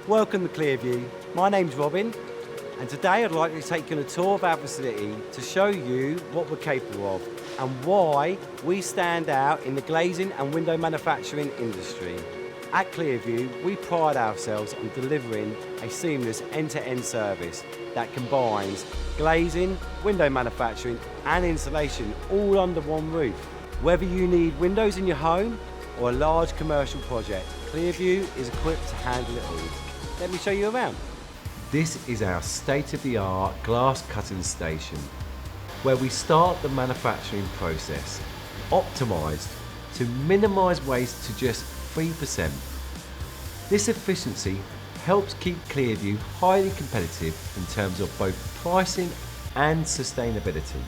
Welcome to Clearview. My name's Robin, and today I'd like to take you on a tour of our facility to show you what we're capable of and why we stand out in the glazing and window manufacturing industry. At Clearview, we pride ourselves on delivering a seamless end-to-end service that combines glazing, window manufacturing and installation all under one roof. Whether you need windows in your home or a large commercial project, Clearview is equipped to handle it all. Let me show you around. This is our state-of-the-art glass cutting station, where we start the manufacturing process, optimised to minimise waste to just 3%. This efficiency helps keep Clearview highly competitive in terms of both pricing and sustainability.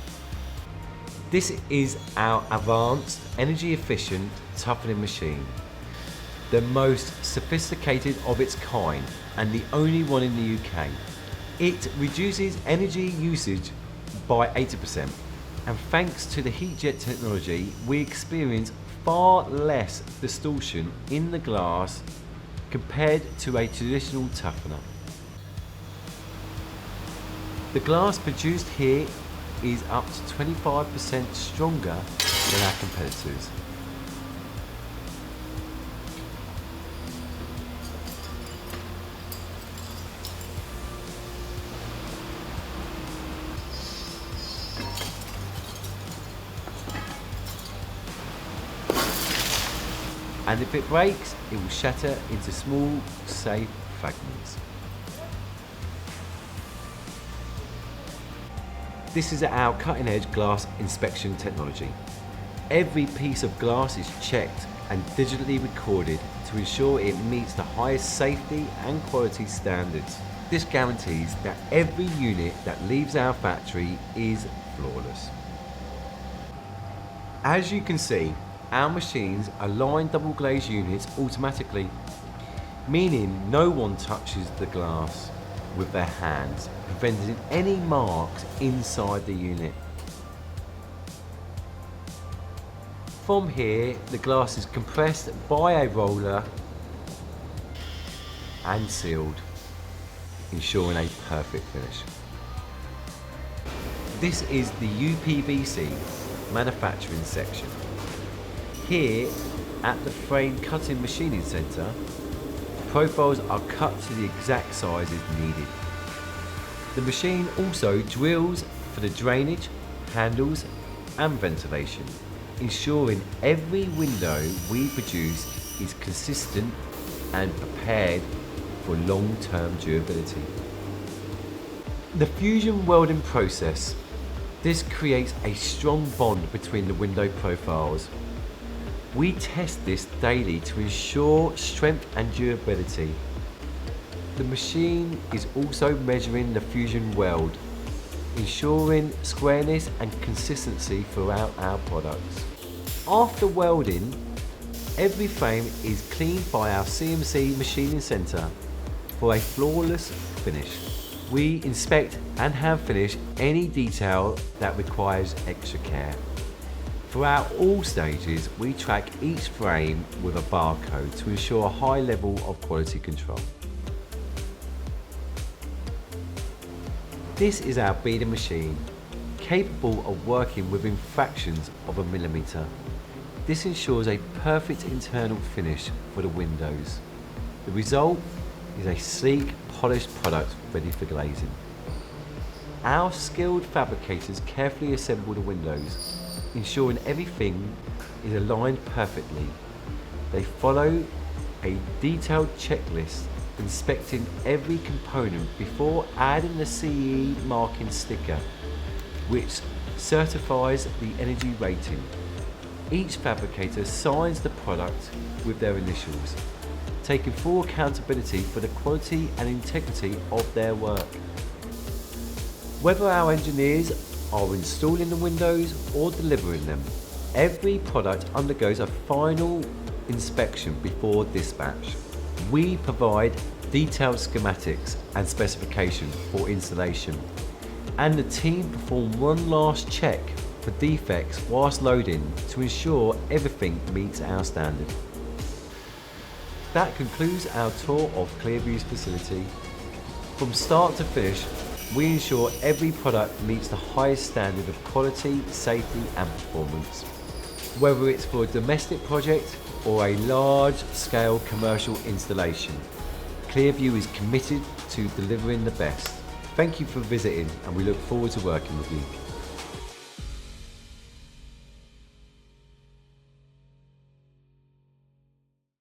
This is our advanced, energy-efficient toughening machine, the most sophisticated of its kind and the only one in the UK. It reduces energy usage by 80%, and thanks to the heat jet technology, we experience far less distortion in the glass compared to a traditional toughener. The glass produced here is up to 25% stronger than our competitors. And if it breaks, it will shatter into small, safe fragments. This is our cutting-edge glass inspection technology. Every piece of glass is checked and digitally recorded to ensure it meets the highest safety and quality standards. This guarantees that every unit that leaves our factory is flawless. As you can see, our machines align double glazed units automatically, meaning no one touches the glass with their hands, preventing any marks inside the unit. From here, the glass is compressed by a roller and sealed, ensuring a perfect finish. This is the UPVC manufacturing section. Here at the frame cutting machining centre, profiles are cut to the exact sizes needed. The machine also drills for the drainage, handles and ventilation, ensuring every window we produce is consistent and prepared for long-term durability. The fusion welding process. This creates a strong bond between the window profiles. We test this daily to ensure strength and durability. The machine is also measuring the fusion weld, ensuring squareness and consistency throughout our products. After welding, every frame is cleaned by our CNC machining centre for a flawless finish. We inspect and hand finish any detail that requires extra care. Throughout all stages, we track each frame with a barcode to ensure a high level of quality control. This is our beader machine, capable of working within fractions of a millimetre. This ensures a perfect internal finish for the windows. The result is a sleek, polished product ready for glazing. Our skilled fabricators carefully assemble the windows, ensuring everything is aligned perfectly. They follow a detailed checklist, inspecting every component before adding the CE marking sticker, which certifies the energy rating. Each fabricator signs the product with their initials, taking full accountability for the quality and integrity of their work. Whether our engineers are installing the windows or delivering them, every product undergoes a final inspection before dispatch. We provide detailed schematics and specifications for installation, and the team perform one last check for defects whilst loading to ensure everything meets our standard. That concludes our tour of Clearview's facility. From start to finish, we ensure every product meets the highest standard of quality, safety and performance. Whether it's for a domestic project or a large-scale commercial installation, Clearview is committed to delivering the best. Thank you for visiting and we look forward to working with you.